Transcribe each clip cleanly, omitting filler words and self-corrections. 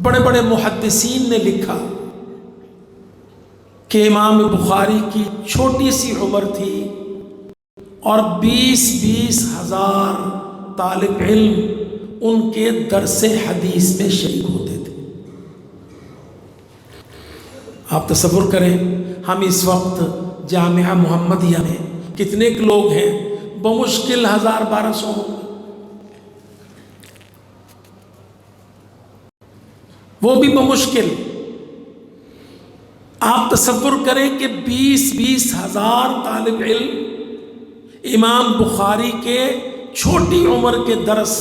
بڑے بڑے محدثین نے لکھا کہ امام بخاری کی چھوٹی سی عمر تھی اور 20-20 ہزار طالب علم ان کے درس حدیث میں شریک ہوتے تھے۔ آپ تصور کریں ہم اس وقت جامعہ محمدیہ میں کتنے لوگ ہیں؟ بمشکل 1000-1200 ہوں، وہ بھی بمشکل۔ آپ تصور کریں کہ 20-20 ہزار طالب علم امام بخاری کے چھوٹی عمر کے درس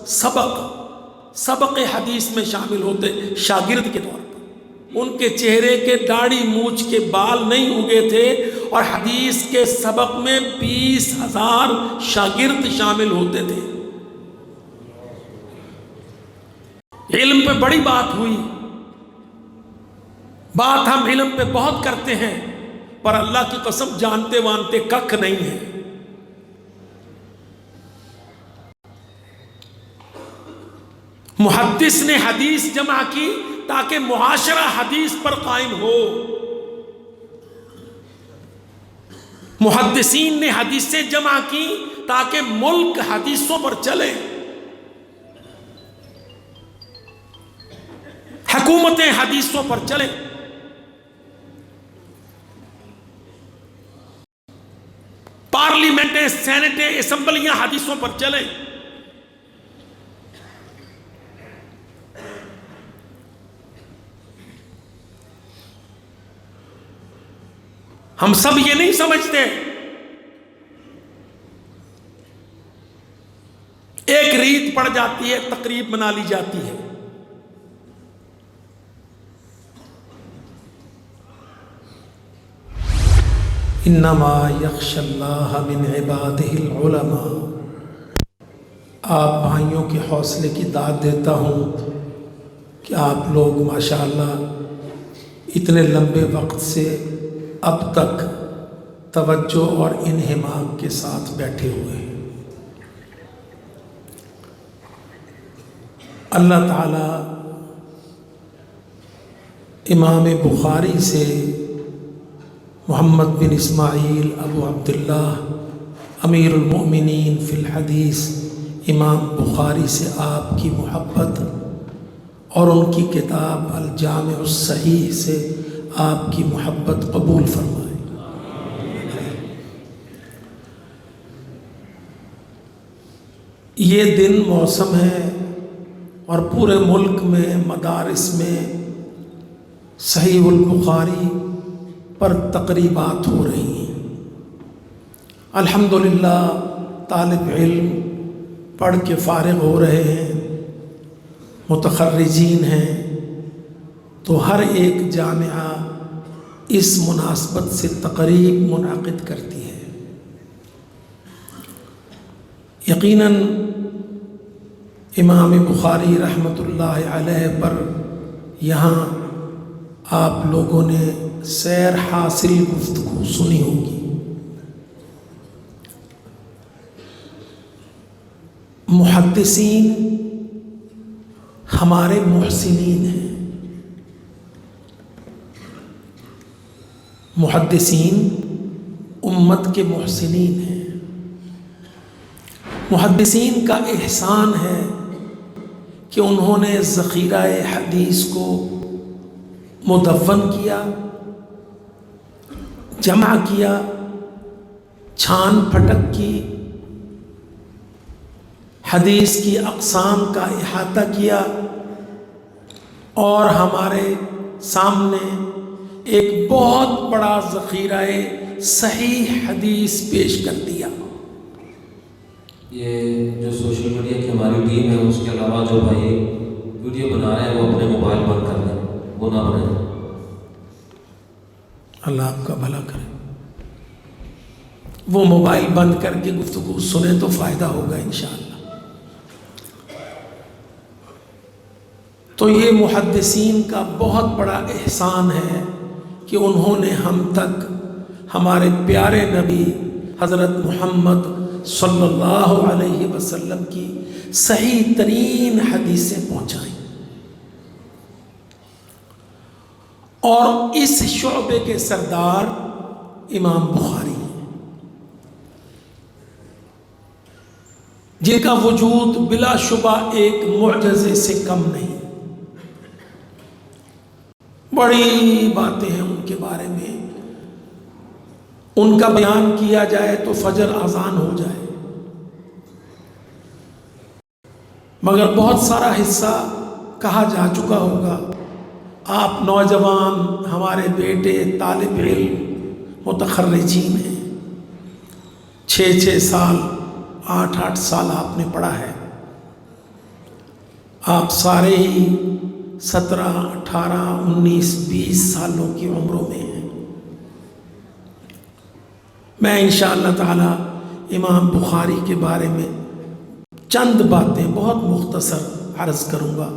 سبق حدیث میں شامل ہوتے شاگرد کے طور پر۔ ان کے چہرے کے داڑھی مونچھ کے بال نہیں اگے تھے اور حدیث کے سبق میں 20,000 شاگرد شامل ہوتے تھے۔ علم پہ بڑی بات ہوئی، بات ہم علم پہ بہت کرتے ہیں پر اللہ کی قسم جانتے وانتے ککھ نہیں ہے۔ محدث نے حدیث جمع کی تاکہ معاشرہ حدیث پر قائم ہو۔ محدثین نے حدیثیں جمع کی تاکہ ملک حدیثوں پر چلے، حکومتیں حدیثوں پر چلے۔ پارلیمنٹیں، سینٹیں، اسمبلیاں حدیثوں پر چلیں۔ ہم سب یہ نہیں سمجھتے ایک ریت پڑ جاتی ہے، تقریب بنا لی جاتی ہے۔ انما یخشی اللہ من عبادہ العلماء۔ آپ بھائیوں کے حوصلے کی داد دیتا ہوں کہ آپ لوگ ماشاءاللہ اتنے لمبے وقت سے اب تک توجہ اور انہمام کے ساتھ بیٹھے ہوئے ہیں۔ اللہ تعالی امام بخاری سے محمد بن اسماعیل ابو عبداللہ امیر المؤمنین فی الحدیث امام بخاری سے آپ کی محبت اور ان کی کتاب الجامع الصحیح سے آپ کی محبت قبول فرمائے۔ یہ دن موسم ہے اور پورے ملک میں مدارس میں صحیح البخاری پر تقریبات ہو رہی ہیں۔ الحمدللہ طالب علم پڑھ کے فارغ ہو رہے ہیں، متخرجین ہیں، تو ہر ایک جامعہ اس مناسبت سے تقریب منعقد کرتی ہے۔ یقیناً امام بخاری رحمۃ اللہ علیہ پر یہاں آپ لوگوں نے سیر حاصل گفتگو سنی ہوگی۔ محدثین ہمارے محسنین ہیں۔ محدثین امت کے محسنین ہیں۔ محدثین کا احسان ہے کہ انہوں نے ذخیرہ حدیث کو مدون کیا، جمع کیا، چھان پھٹک کی، حدیث کی اقسام کا احاطہ کیا اور ہمارے سامنے ایک بہت بڑا ذخیرہ صحیح حدیث پیش کر دیا۔ یہ جو سوشل میڈیا کی ہماری ٹیم ہے، اس کے علاوہ جو بھائی ویڈیو بنا رہے ہیں وہ اپنے موبائل بند کر لیں، وہ نہ بنائیں۔ اللہ آپ کا بھلا کرے۔ وہ موبائل بند کر کے گفتگو سنیں تو فائدہ ہوگا انشاءاللہ۔ تو یہ محدثین کا بہت بڑا احسان ہے کہ انہوں نے ہم تک ہمارے پیارے نبی حضرت محمد صلی اللہ علیہ وسلم کی صحیح ترین حدیثیں پہنچائیں۔ اور اس شعبے کے سردار امام بخاری ہیں، جن کا وجود بلا شبہ ایک معجزے سے کم نہیں۔ بڑی باتیں ہیں ان کے بارے میں، ان کا بیان کیا جائے تو فجر اذان ہو جائے، مگر بہت سارا حصہ کہا جا چکا ہوگا۔ آپ نوجوان، ہمارے بیٹے طالب علم متخرجین ہیں، 6 سال 8 سال آپ نے پڑھا ہے، آپ سارے ہی 17 18 19 20 سالوں کی عمروں میں ہیں۔ میں انشاءاللہ تعالی امام بخاری کے بارے میں چند باتیں بہت مختصر عرض کروں گا۔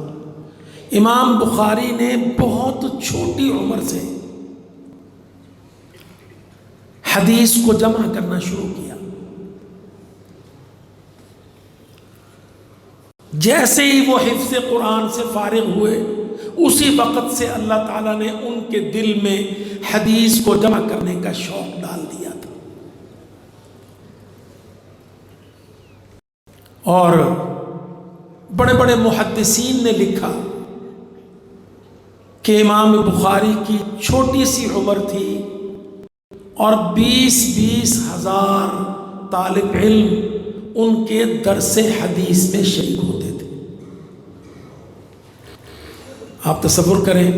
امام بخاری نے بہت چھوٹی عمر سے حدیث کو جمع کرنا شروع کیا۔ جیسے ہی وہ حفظ قرآن سے فارغ ہوئے، اسی وقت سے اللہ تعالیٰ نے ان کے دل میں حدیث کو جمع کرنے کا شوق ڈال دیا تھا، اور بڑے بڑے محدثین نے لکھا کہ امام بخاری کی چھوٹی سی عمر تھی اور 20 ہزار طالب علم ان کے درس حدیث میں شریک ہوتے تھے۔ آپ تصور کریں،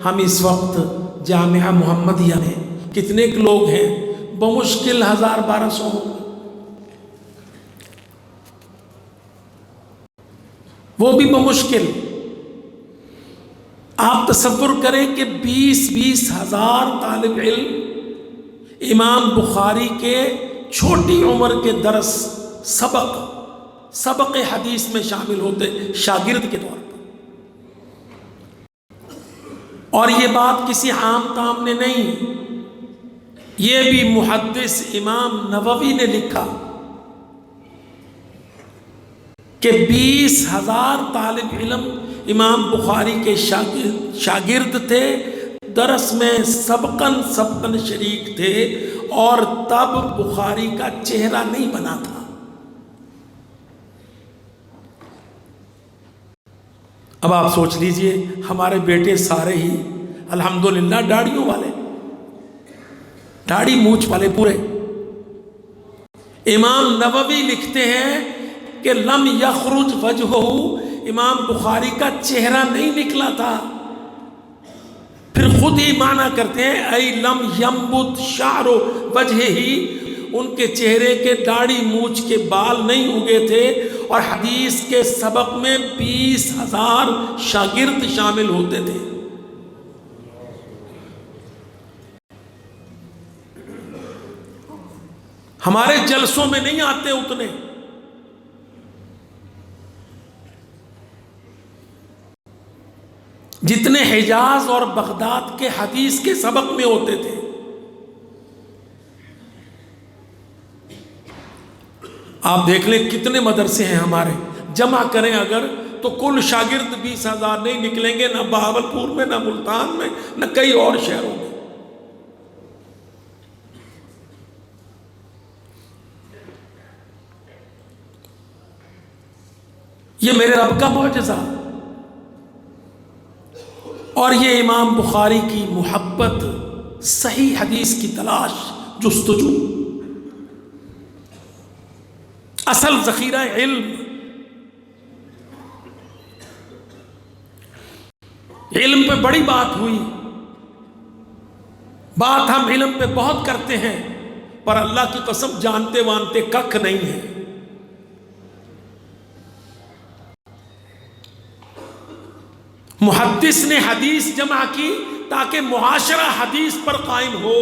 ہم اس وقت جامعہ محمدیہ میں کتنے لوگ ہیں؟ بمشکل 1000-1200 ہوں، وہ بھی بمشکل۔ آپ تصور کریں کہ 20 ہزار طالب علم امام بخاری کے چھوٹی عمر کے درس سبق حدیث میں شامل ہوتے شاگرد کے طور پر۔ اور یہ بات کسی عام کام نے نہیں، یہ بھی محدث امام نووی نے لکھا کہ 20,000 طالب علم امام بخاری کے شاگرد تھے، درس میں سبقاً شریک تھے، اور تب بخاری کا چہرہ نہیں بنا تھا۔ اب آپ سوچ لیجئے، ہمارے بیٹے سارے ہی الحمدللہ داڑھیوں والے، داڑھی مونچھ والے پورے۔ امام نووی لکھتے ہیں کہ لم یخرج وجہہ، امام بخاری کا چہرہ نہیں نکلا تھا۔ پھر خود ہی معنی کرتے ہیں ای لم ینبت شعر وجہہ ہی، ان کے چہرے کے داڑھی مونچھ کے بال نہیں اگے تھے، اور حدیث کے سبق میں 20,000 شاگرد شامل ہوتے تھے۔ ہمارے جلسوں میں نہیں آتے اتنے، جتنے حجاز اور بغداد کے حدیث کے سبق میں ہوتے تھے۔ آپ دیکھ لیں کتنے مدرسے ہیں ہمارے، جمع کریں اگر تو کل شاگرد 20,000 نہیں نکلیں گے، نہ بہاولپور میں، نہ ملتان میں، نہ کئی اور شہروں میں۔ یہ میرے رب کا معجزہ، اور یہ امام بخاری کی محبت، صحیح حدیث کی تلاش، جستجو، اصل ذخیرہ علم۔ علم پہ بڑی بات ہوئی، بات ہم علم پہ بہت کرتے ہیں، پر اللہ کی قسم جانتے وانتے ککھ نہیں ہے۔ محدث نے حدیث جمع کی تاکہ معاشرہ حدیث پر قائم ہو،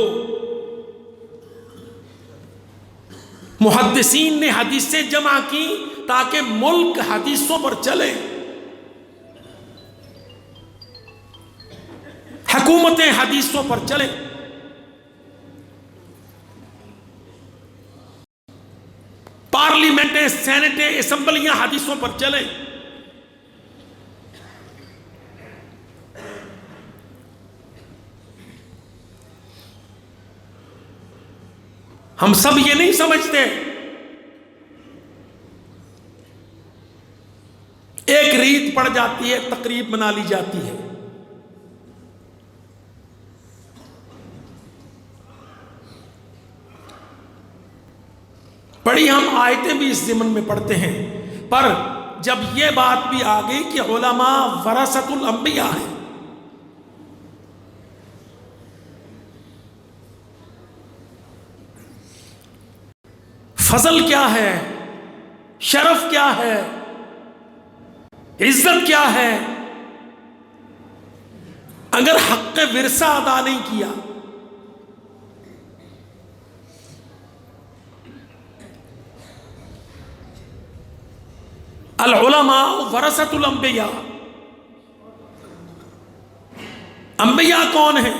محدثین نے حدیثیں جمع کی تاکہ ملک حدیثوں پر چلے، حکومتیں حدیثوں پر چلیں، پارلیمنٹیں، سینٹیں، اسمبلیاں حدیثوں پر چلیں۔ ہم سب یہ نہیں سمجھتے ایک ریت پڑ جاتی ہے، تقریب بنا لی جاتی ہے. بڑی ہم آیتیں بھی اس ضمن میں پڑھتے ہیں، پر جب یہ بات بھی آ گئی کہ علماء ورثۃ الانبیاء ہیں، فضل کیا ہے، شرف کیا ہے، عزت کیا ہے، اگر حق ورثہ ادا نہیں کیا، العلماء ورثۃ الانبیاء. انبیاء کون ہیں؟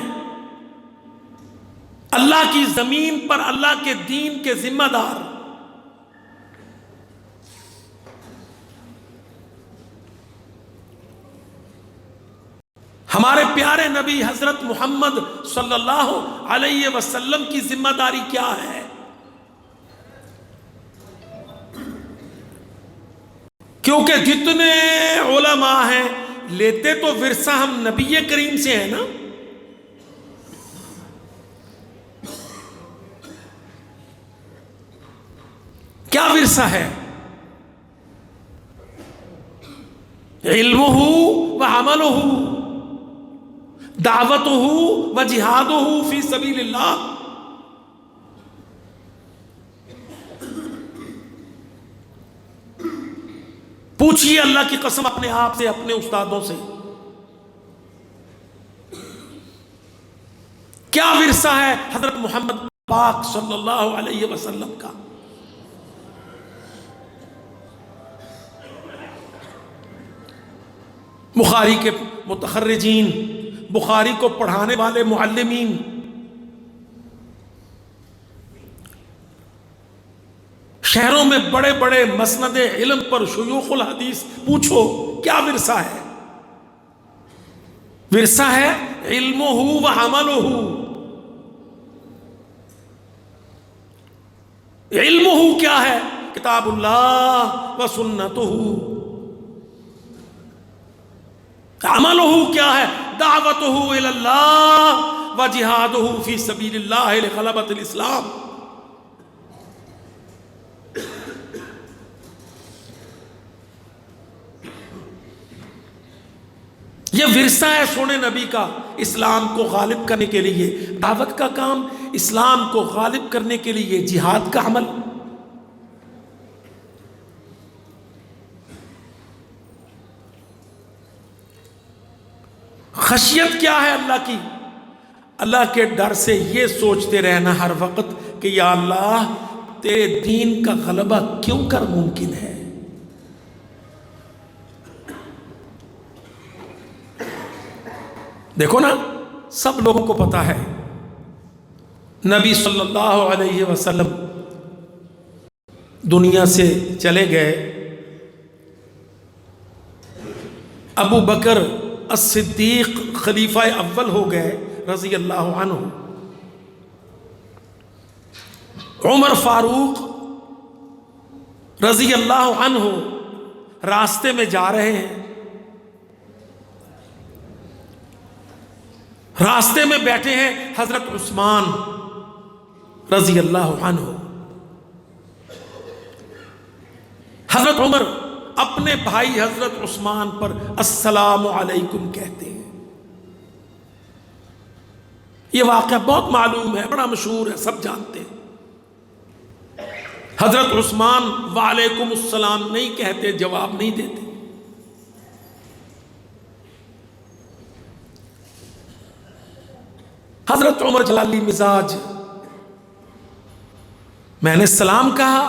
اللہ کی زمین پر اللہ کے دین کے ذمہ دار. ہمارے پیارے نبی حضرت محمد صلی اللہ علیہ وسلم کی ذمہ داری کیا ہے؟ کیونکہ جتنے علماء ہیں لیتے تو ورثہ ہم نبی کریم سے ہیں نا. کیا ورثہ ہے؟ علمہ وعملہ، دعوتہ وجہادہ فی سبیل اللہ. پوچھئے اللہ کی قسم اپنے آپ سے، اپنے استادوں سے، کیا ورثہ ہے حضرت محمد پاک صلی اللہ علیہ وسلم کا؟ بخاری کے متخرجین، بخاری کو پڑھانے والے معلمین، شہروں میں بڑے بڑے مسند علم پر شیوخ الحدیث پوچھو کیا ورثہ ہے؟ ورثہ ہے علمہ وعملہ. علمہ کیا ہے؟ کتاب اللہ و سنتہ. عملہ کیا ہے؟ دعوتہ الی اللہ و جہادہ فی سبیل اللہ لغلبۃ الاسلام. یہ ورثہ ہے سونے نبی کا اسلام کو غالب کرنے کے لیے. دعوت کا کام، اسلام کو غالب کرنے کے لیے جہاد کا عمل. خشیت کیا ہے اللہ کی؟ اللہ کے ڈر سے یہ سوچتے رہنا ہر وقت کہ یا اللہ تیرے دین کا غلبہ کیوں کر ممکن ہے. دیکھو نا، سب لوگوں کو پتا ہے نبی صلی اللہ علیہ وسلم دنیا سے چلے گئے. ابو بکر الصدیق خلیفہ اول ہو گئے رضی اللہ عنہ. عمر فاروق رضی اللہ عنہ راستے میں جا رہے ہیں، راستے میں بیٹھے ہیں حضرت عثمان رضی اللہ عنہ. حضرت عمر اپنے بھائی حضرت عثمان پر السلام علیکم کہتے ہیں. یہ واقعہ بہت معلوم ہے، بڑا مشہور ہے، سب جانتے ہیں. حضرت عثمان وعلیکم السلام نہیں کہتے، جواب نہیں دیتے. حضرت عمر جلالی مزاج، میں نے سلام کہا،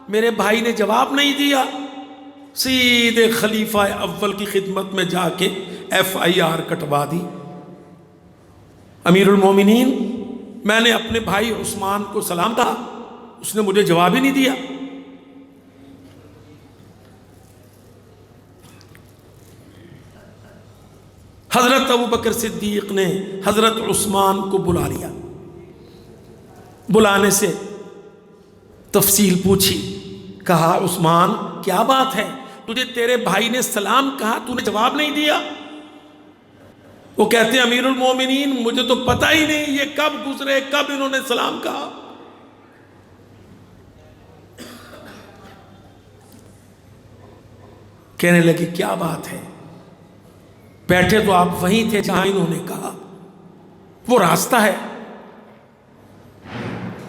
میرے بھائی نے جواب نہیں دیا، سیدھے خلیفہ اول کی خدمت میں جا کے FIR کٹوا دی. امیر المومنین، میں نے اپنے بھائی عثمان کو سلام کہا، اس نے مجھے جواب ہی نہیں دیا. حضرت ابو بکر صدیق نے حضرت عثمان کو بلا لیا. بلانے سے تفصیل پوچھی، کہا عثمان کیا بات ہے، تجھے تیرے بھائی نے سلام کہا، تو نے جواب نہیں دیا؟ وہ کہتے ہیں امیر المومنین مجھے تو پتہ ہی نہیں یہ کب گزرے، کب انہوں نے سلام کہا۔ کہنے لگے کیا بات ہے، بیٹھے تو آپ وہیں تھے جہاں انہوں نے کہا، وہ راستہ ہے؟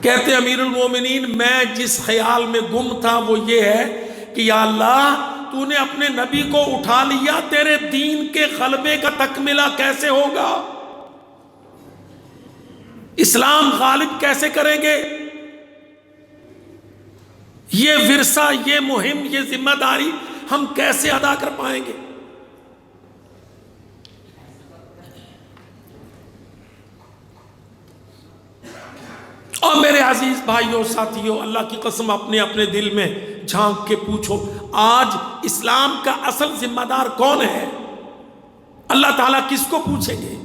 کہتے امیر المومنین میں جس خیال میں گم تھا وہ یہ ہے کہ یا اللہ تو نے اپنے نبی کو اٹھا لیا، تیرے دین کے غلبے کا تکملہ کیسے ہوگا، اسلام غالب کیسے کریں گے، یہ ورثہ، یہ مہم، یہ ذمہ داری ہم کیسے ادا کر پائیں گے؟ اور میرے عزیز بھائیوں ساتھیوں، اللہ کی قسم اپنے اپنے دل میں جھانک کے پوچھو، آج اسلام کا اصل ذمہ دار کون ہے؟ اللہ تعالیٰ کس کو پوچھیں گے؟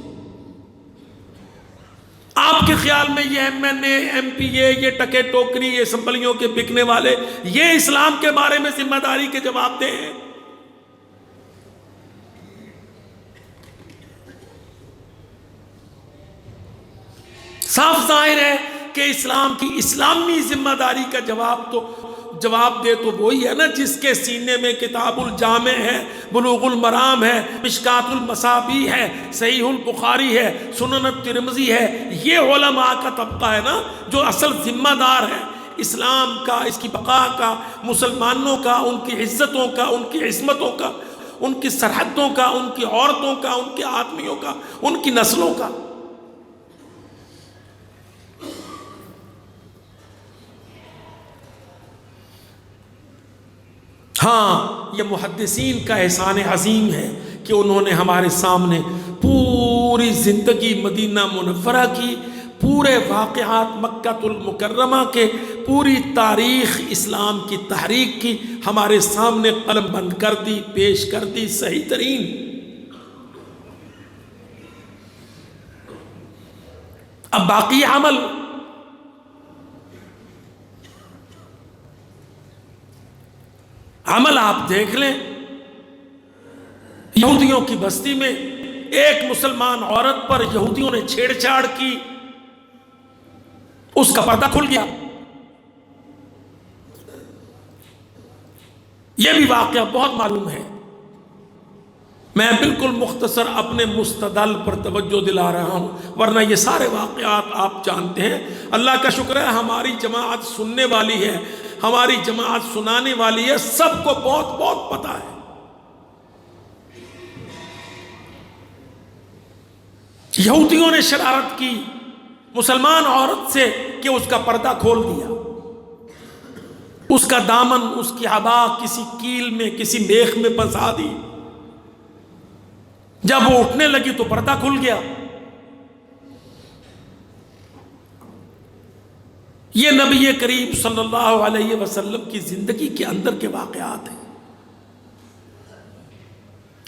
آپ کے خیال میں یہ ایم این اے، ایم پی اے، یہ ٹکے ٹوکری، یہ سنبھلیوں کے بکنے والے، یہ اسلام کے بارے میں ذمہ داری کے جواب دیں ہیں؟ صاف ظاہر ہے کہ اسلام کی اسلامی ذمہ داری کا جواب دے تو وہی ہے نا جس کے سینے میں کتاب الجامع ہے، بلوغ المرام ہے، مشکات المصابیح ہے، صحیح البخاری ہے، سنن الترمذی ہے۔ یہ علماء کا طبقہ ہے نا جو اصل ذمہ دار ہے اسلام کا، اس کی بقا کا، مسلمانوں کا، ان کی عزتوں کا، ان کی عصمتوں کا، ان کی سرحدوں کا، ان کی عورتوں کا، ان کے آدمیوں کا، ان کی نسلوں کا۔ ہاں یہ محدثین کا احسان عظیم ہے کہ انہوں نے ہمارے سامنے پوری زندگی مدینہ منورہ کی، پورے واقعات مکہ المکرمہ کے، پوری تاریخ اسلام کی تحریک کی ہمارے سامنے قلم بند کر دی، پیش کر دی صحیح ترین۔ اب باقی عمل آپ دیکھ لیں، یہودیوں کی بستی میں ایک مسلمان عورت پر یہودیوں نے چھیڑ چھاڑ کی، اس کا پردہ کھل گیا۔ یہ بھی واقعہ بہت معلوم ہے، میں بالکل مختصر اپنے مستدل پر توجہ دلا رہا ہوں، ورنہ یہ سارے واقعات آپ جانتے ہیں۔ اللہ کا شکر ہے ہماری جماعت سننے والی ہے، ہماری جماعت سنانے والی ہے، سب کو بہت بہت پتہ ہے۔ یہودیوں نے شرارت کی مسلمان عورت سے کہ اس کا پردہ کھول دیا، اس کا دامن، اس کی عبا کسی کیل میں، کسی میخ میں پھنسا دی۔ جب وہ اٹھنے لگی تو پردہ کھل گیا۔ یہ نبی کریم صلی اللہ علیہ وسلم کی زندگی کے اندر کے واقعات ہیں۔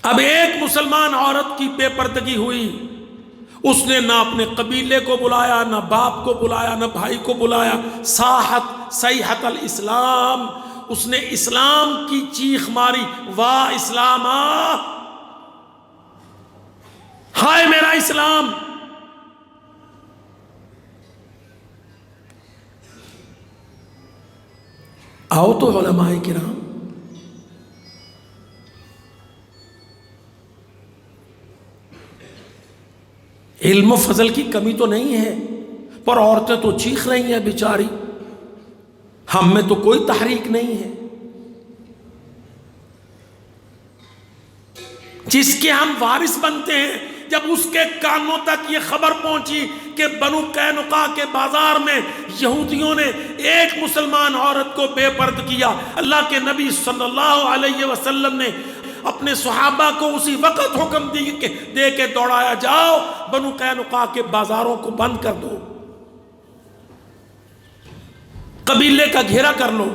اب ایک مسلمان عورت کی بے پردگی ہوئی، اس نے نہ اپنے قبیلے کو بلایا، نہ باپ کو بلایا، نہ بھائی کو بلایا، صیحت الاسلام، اس نے اسلام کی چیخ ماری، واہ اسلام آ، ہائے میرا اسلام۔ آؤ تو علماء کرام، علم و فضل کی کمی تو نہیں ہے، پر عورتیں تو چیخ رہی ہیں بیچاری، ہم میں تو کوئی تحریک نہیں ہے۔ جس کے ہم وارث بنتے ہیں، جب اس کے کانوں تک یہ خبر پہنچی کہ بنو قینقاع کے بازار میں یہودیوں نے ایک مسلمان عورت کو بے پرد کیا، اللہ کے نبی صلی اللہ علیہ وسلم نے اپنے صحابہ کو اسی وقت حکم دے کے دوڑایا، جاؤ بنو قینقاع کے بازاروں کو بند کر دو، قبیلے کا گھیرا کر لو۔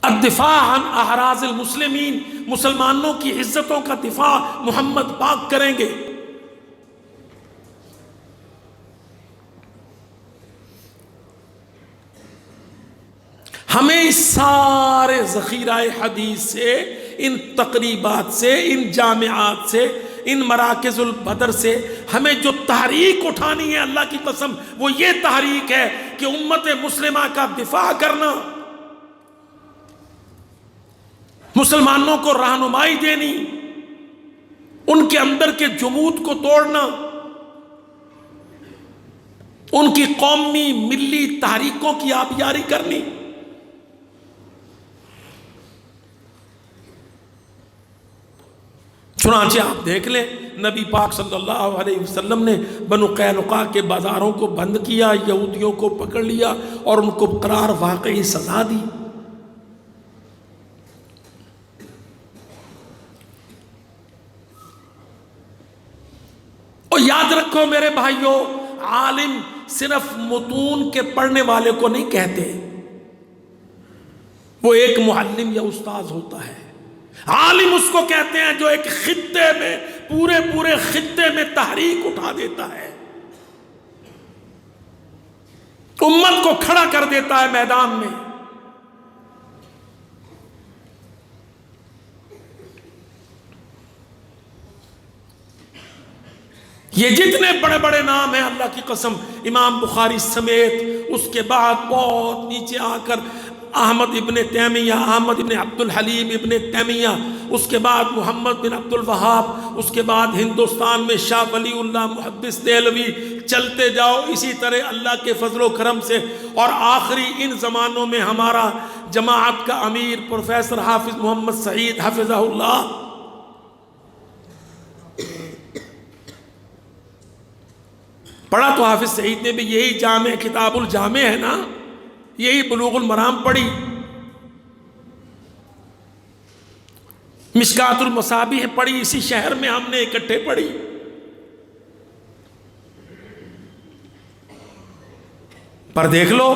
الدفاع عن احراز المسلمین، مسلمانوں کی عزتوں کا دفاع محمد پاک کریں گے۔ ہمیں اس سارے ذخیرہ حدیث سے، ان تقریبات سے، ان جامعات سے، ان مراکز البدر سے ہمیں جو تحریک اٹھانی ہے، اللہ کی قسم وہ یہ تحریک ہے کہ امت مسلمہ کا دفاع کرنا، مسلمانوں کو رہنمائی دینی، ان کے اندر کے جمود کو توڑنا، ان کی قومی ملی تحریکوں کی آبیاری کرنی۔ چنانچہ آپ دیکھ لیں، نبی پاک صلی اللہ علیہ وسلم نے بنو قینقاع کے بازاروں کو بند کیا، یہودیوں کو پکڑ لیا اور ان کو قرار واقعی سزا دی۔ اور یاد رکھو میرے بھائیوں، عالم صرف متون کے پڑھنے والے کو نہیں کہتے، وہ ایک معلم یا استاذ ہوتا ہے۔ عالم اس کو کہتے ہیں جو ایک خطے میں، پورے خطے میں تحریک اٹھا دیتا ہے، امت کو کھڑا کر دیتا ہے میدان میں۔ یہ جتنے بڑے بڑے نام ہیں اللہ کی قسم، امام بخاری سمیت، اس کے بعد بہت نیچے آ کر احمد ابن تیمیہ، احمد ابن عبد الحلیم ابن تیمیہ، اس کے بعد محمد بن عبد الوہاب، اس کے بعد ہندوستان میں شاہ ولی اللہ محدث دہلوی، چلتے جاؤ اسی طرح اللہ کے فضل و کرم سے، اور آخری ان زمانوں میں ہمارا جماعت کا امیر پروفیسر حافظ محمد سعید حفظہ اللہ۔ پڑھا تو حافظ سعید نے بھی یہی جامع کتاب الجامع ہے نا، یہی بلوغ المرام پڑھی، مشکات المصابیح پڑھی، اسی شہر میں ہم نے اکٹھے پڑھی۔ پر دیکھ لو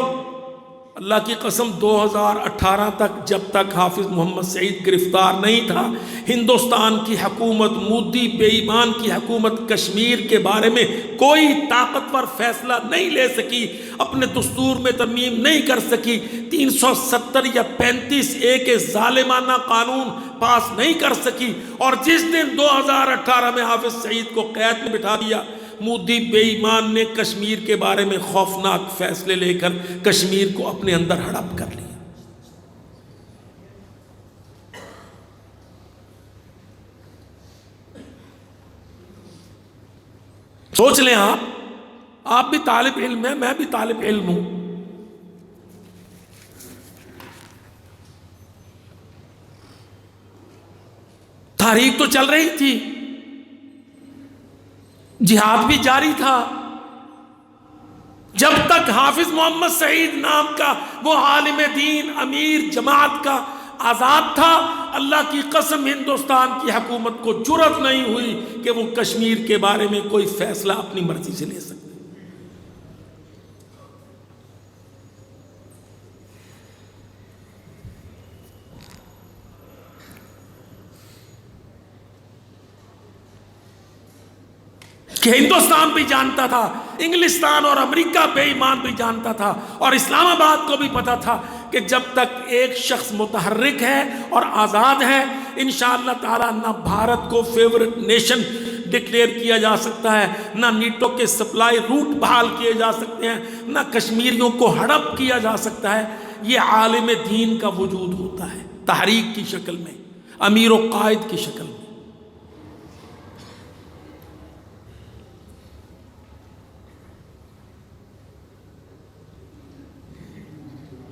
اللہ کی قسم 2018 تک، جب تک حافظ محمد سعید گرفتار نہیں تھا، ہندوستان کی حکومت، مودی بے ایمان کی حکومت، کشمیر کے بارے میں کوئی طاقتور فیصلہ نہیں لے سکی، اپنے دستور میں ترمیم نہیں کر سکی، 370 یا 35A کے ظالمانہ قانون پاس نہیں کر سکی، اور جس دن 2018 میں حافظ سعید کو قید میں بٹھا دیا، مودی بے ایمان نے کشمیر کے بارے میں خوفناک فیصلے لے کر کشمیر کو اپنے اندر ہڑپ کر لیا۔ سوچ لیں، آپ بھی طالب علم ہیں، میں بھی طالب علم ہوں، تحریک تو چل رہی تھی، جہاد بھی جاری تھا، جب تک حافظ محمد سعید نام کا وہ عالم دین، امیر جماعت کا آزاد تھا، اللہ کی قسم ہندوستان کی حکومت کو جرأت نہیں ہوئی کہ وہ کشمیر کے بارے میں کوئی فیصلہ اپنی مرضی سے لے سکتے۔ کہ ہندوستان بھی جانتا تھا، انگلستان اور امریکہ بے ایمان بھی جانتا تھا، اور اسلام آباد کو بھی پتا تھا کہ جب تک ایک شخص متحرک ہے اور آزاد ہے، انشاءاللہ تعالی نہ بھارت کو فیورٹ نیشن ڈکلیئر کیا جا سکتا ہے، نہ نیٹو کے سپلائی روٹ بحال کیے جا سکتے ہیں، نہ کشمیریوں کو ہڑپ کیا جا سکتا ہے۔ یہ عالم دین کا وجود ہوتا ہے تحریک کی شکل میں، امیر و قائد کی شکل میں۔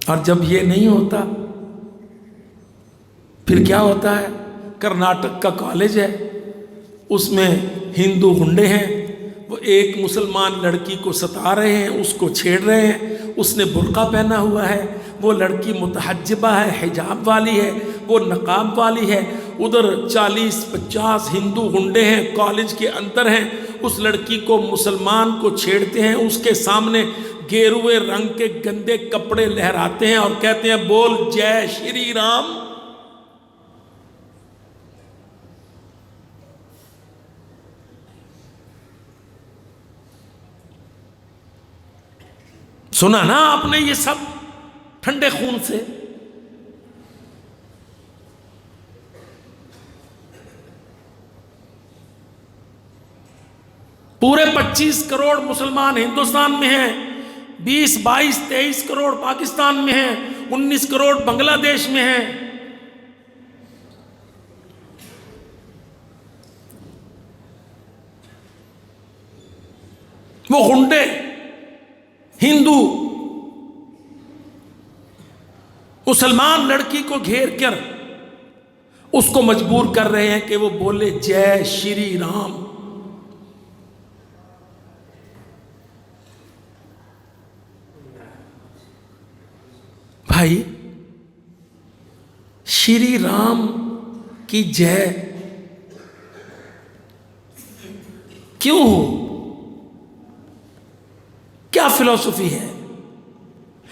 اور جب یہ نہیں ہوتا پھر کیا ہوتا ہے؟ کرناٹک کا کالج ہے، اس میں ہندو ہنڈے ہیں، وہ ایک مسلمان لڑکی کو ستا رہے ہیں، اس کو چھیڑ رہے ہیں، اس نے برقع پہنا ہوا ہے، وہ لڑکی متحجبہ ہے، حجاب والی ہے، وہ نقاب والی ہے، ادھر 40-50 ہندو ہنڈے ہیں، کالج کے اندر ہیں، اس لڑکی کو مسلمان کو چھیڑتے ہیں، اس کے سامنے گیروے رنگ کے گندے کپڑے لہراتے ہیں اور کہتے ہیں بول جے شری رام۔ سنا نا آپ نے یہ سب ٹھنڈے خون سے. پورے 25 کروڑ مسلمان ہندوستان میں ہیں، 20 22 23 کروڑ پاکستان میں ہیں، 19 کروڑ بنگلہ دیش میں ہیں. وہ غنڈے ہندو مسلمان لڑکی کو گھیر کر اس کو مجبور کر رہے ہیں کہ وہ بولے جے شری رام. بھائی شری رام کی جے کیوں ہو؟ کیا فلسفی ہے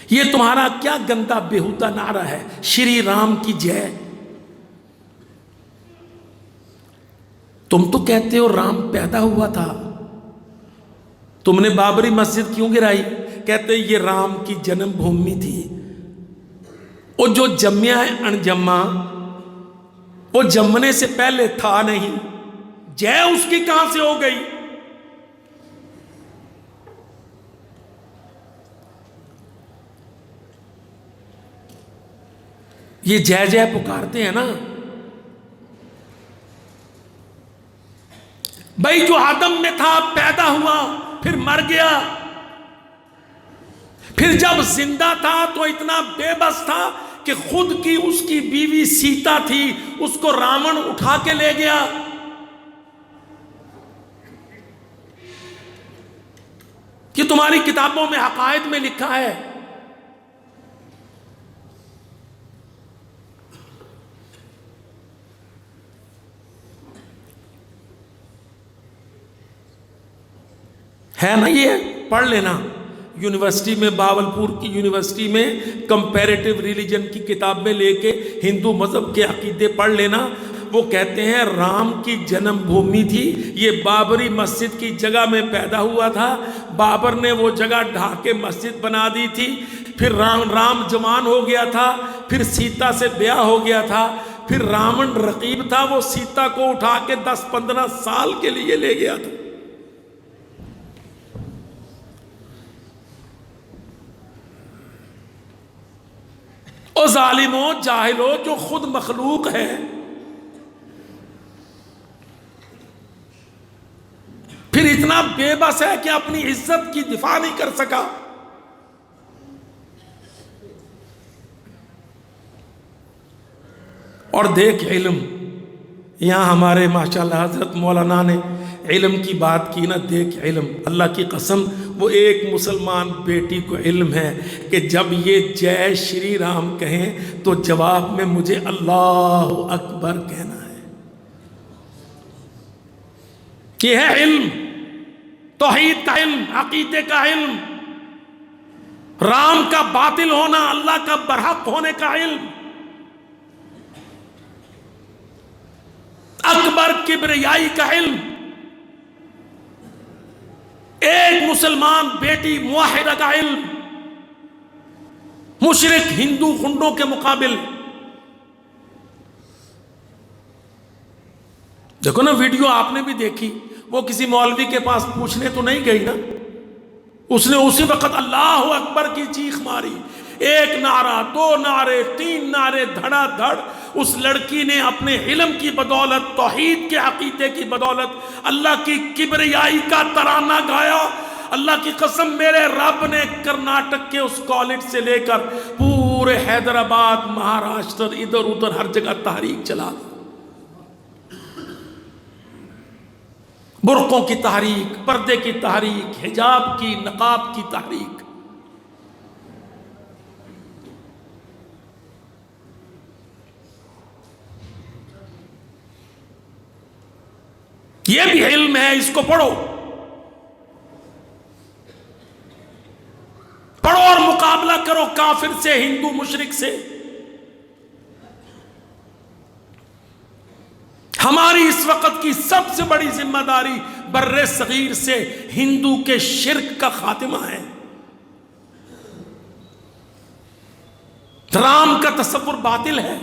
یہ؟ تمہارا کیا گندا بےہودہ نعرہ ہے شری رام کی جے؟ تم تو کہتے ہو رام پیدا ہوا تھا. تم نے بابری مسجد کیوں گرائی؟ کہتے یہ رام کی جنم بھومی تھی. وہ جو جمیا ہے انجما، وہ جمنے سے پہلے تھا نہیں. جے اس کی کہاں سے ہو گئی؟ یہ جے جے پکارتے ہیں نا. بھائی جو آدم میں تھا پیدا ہوا پھر مر گیا، پھر جب زندہ تھا تو اتنا بے بس تھا کہ خود کی اس کی بیوی سیتا تھی، اس کو راون اٹھا کے لے گیا. یہ تمہاری کتابوں میں عقائد میں لکھا ہے. ہے نا؟ یہ پڑھ لینا یونیورسٹی میں، باولپور کی یونیورسٹی میں کمپیریٹیو ریلیجن کی کتابیں لے کے ہندو مذہب کے عقیدے پڑھ لینا. وہ کہتے ہیں رام کی جنم بھومی تھی، یہ بابری مسجد کی جگہ میں پیدا ہوا تھا. بابر نے وہ جگہ ڈھا کے مسجد بنا دی تھی. پھر رام جوان ہو گیا تھا، پھر سیتا سے بیاہ ہو گیا تھا. پھر راون رقیب تھا، وہ سیتا کو اٹھا کے 10-15 سال کے لیے لے گیا تھا. او ظالموں جاہلوں جو خود مخلوق ہے، پھر اتنا بے بس ہے کہ اپنی عزت کی دفاع نہیں کر سکا. اور دیکھ علم، یہاں ہمارے ماشاءاللہ حضرت مولانا نے علم کی بات کی نا. دیکھ علم، اللہ کی قسم وہ ایک مسلمان بیٹی کو علم ہے کہ جب یہ جے شری رام کہیں تو جواب میں مجھے اللہ اکبر کہنا ہے. یہ ہے علم، توحید کا علم، عقیدے کا علم، رام کا باطل ہونا، اللہ کا برحق ہونے کا علم، اکبر کبریائی کا علم. ایک مسلمان بیٹی موحدہ کا علم، مشرک ہندو خنڈوں کے مقابل. دیکھو نا ویڈیو آپ نے بھی دیکھی، وہ کسی مولوی کے پاس پوچھنے تو نہیں گئی نا، اس نے اسی وقت اللہ اکبر کی چیخ ماری. ایک نعرہ، 2 نعرے، 3 نعرے، دھڑا دھڑ. اس لڑکی نے اپنے علم کی بدولت، توحید کے عقیدے کی بدولت اللہ کی کبریائی کا ترانہ گایا. اللہ کی قسم میرے رب نے کرناٹک کے اس کالج سے لے کر پورے حیدرآباد، مہاراشٹر، ادھر ادھر ہر جگہ تحریک چلا دی. برقعوں کی تحریک، پردے کی تحریک، حجاب کی، نقاب کی تحریک. یہ بھی علم ہے، اس کو پڑھو پڑھو اور مقابلہ کرو کافر سے، ہندو مشرک سے. ہماری اس وقت کی سب سے بڑی ذمہ داری بر صغیر سے ہندو کے شرک کا خاتمہ ہے. رام کا تصور باطل ہے.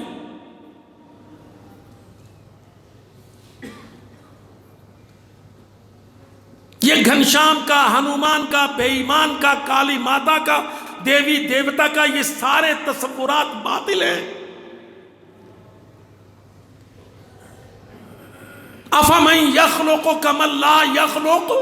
یہ گھنشام کا، ہنومان کا، بے ایمان کا، کالی ماتا کا، دیوی دیوتا کا، یہ سارے تصورات باطل ہیں. افمن یخلق کمن لا یخلق،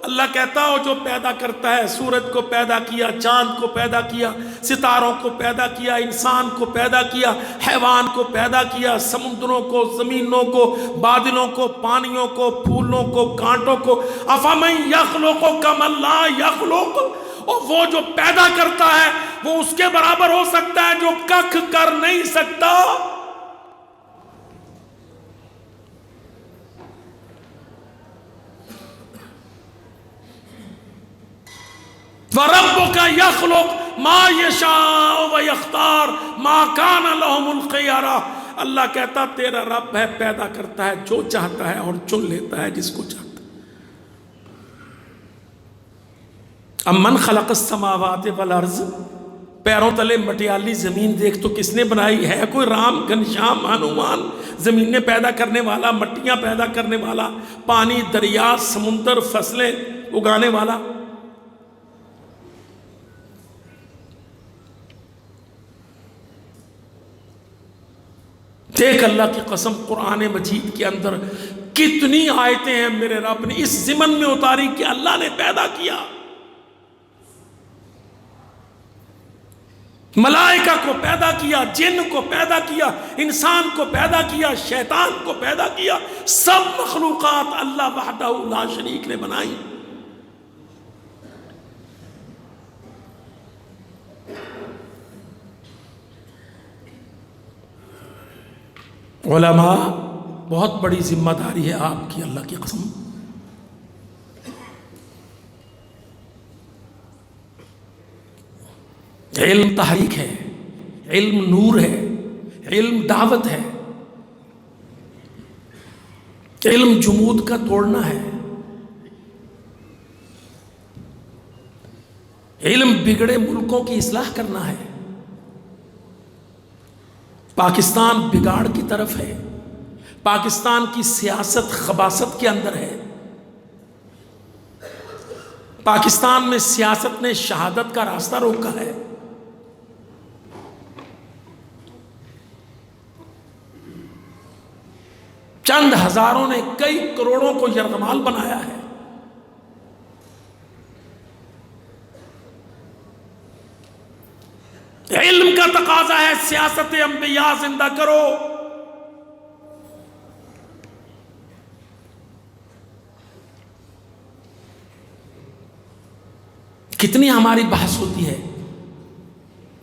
اللہ کہتا ہو جو پیدا کرتا ہے، سورج کو پیدا کیا، چاند کو پیدا کیا، ستاروں کو پیدا کیا، انسان کو پیدا کیا، حیوان کو پیدا کیا، سمندروں کو، زمینوں کو، بادلوں کو، پانیوں کو، پھولوں کو، کانٹوں کو. افمن یخلق کمن لا یخلق، اور وہ جو پیدا کرتا ہے وہ اس کے برابر ہو سکتا ہے جو ککھ کر نہیں سکتا. وَرَبُّكَ يَخْلُقُ مَا يَشَاءُ وَيَخْتَارُ مَا كَانَ لَهُمُ الْخِيَرَةُ. اللہ کہتا تیرا رب ہے، پیدا کرتا ہے جو چاہتا ہے اور چن لیتا ہے جس کو چاہتا ہے. امن خلق السماوات والارض، پیروں تلے مٹیالی زمین دیکھ تو کس نے بنائی ہے؟ کوئی رام، گھنشام، ہنومان، زمینیں پیدا کرنے والا، مٹیاں پیدا کرنے والا، پانی، دریا، سمندر، فصلیں اگانے والا. دیکھ اللہ کی قسم، قرآن مجید کے اندر کتنی آیتیں ہیں میرے رب نے اس ضمن میں اتاری کہ اللہ نے پیدا کیا. ملائکہ کو پیدا کیا، جن کو پیدا کیا، انسان کو پیدا کیا، شیطان کو پیدا کیا. سب مخلوقات اللہ وحدہ لا شریک نے بنائی. علماء، بہت بڑی ذمہ داری ہے آپ کی، اللہ کی قسم. علم تحریک ہے، علم نور ہے، علم دعوت ہے، علم جمود کا توڑنا ہے، علم بگڑے ملکوں کی اصلاح کرنا ہے. پاکستان بگاڑ کی طرف ہے، پاکستان کی سیاست خباثت کے اندر ہے. پاکستان میں سیاست نے شہادت کا راستہ روکا ہے. چند ہزاروں نے کئی کروڑوں کو یرغمال بنایا ہے. علم کا تقاضا ہے سیاست انبیاء زندہ کرو. کتنی ہماری بحث ہوتی ہے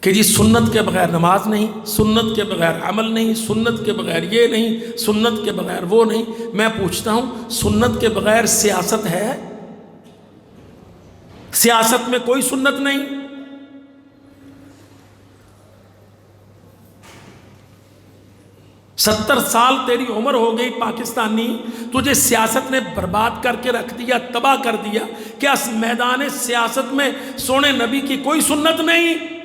کہ جی سنت کے بغیر نماز نہیں، سنت کے بغیر عمل نہیں، سنت کے بغیر یہ نہیں، سنت کے بغیر وہ نہیں. میں پوچھتا ہوں سنت کے بغیر سیاست ہے؟ سیاست میں کوئی سنت نہیں. 70 سال تیری عمر ہو گئی پاکستانی، تجھے سیاست نے برباد کر کے رکھ دیا، تباہ کر دیا. کیا اس میدان سیاست میں سونے نبی کی کوئی سنت نہیں؟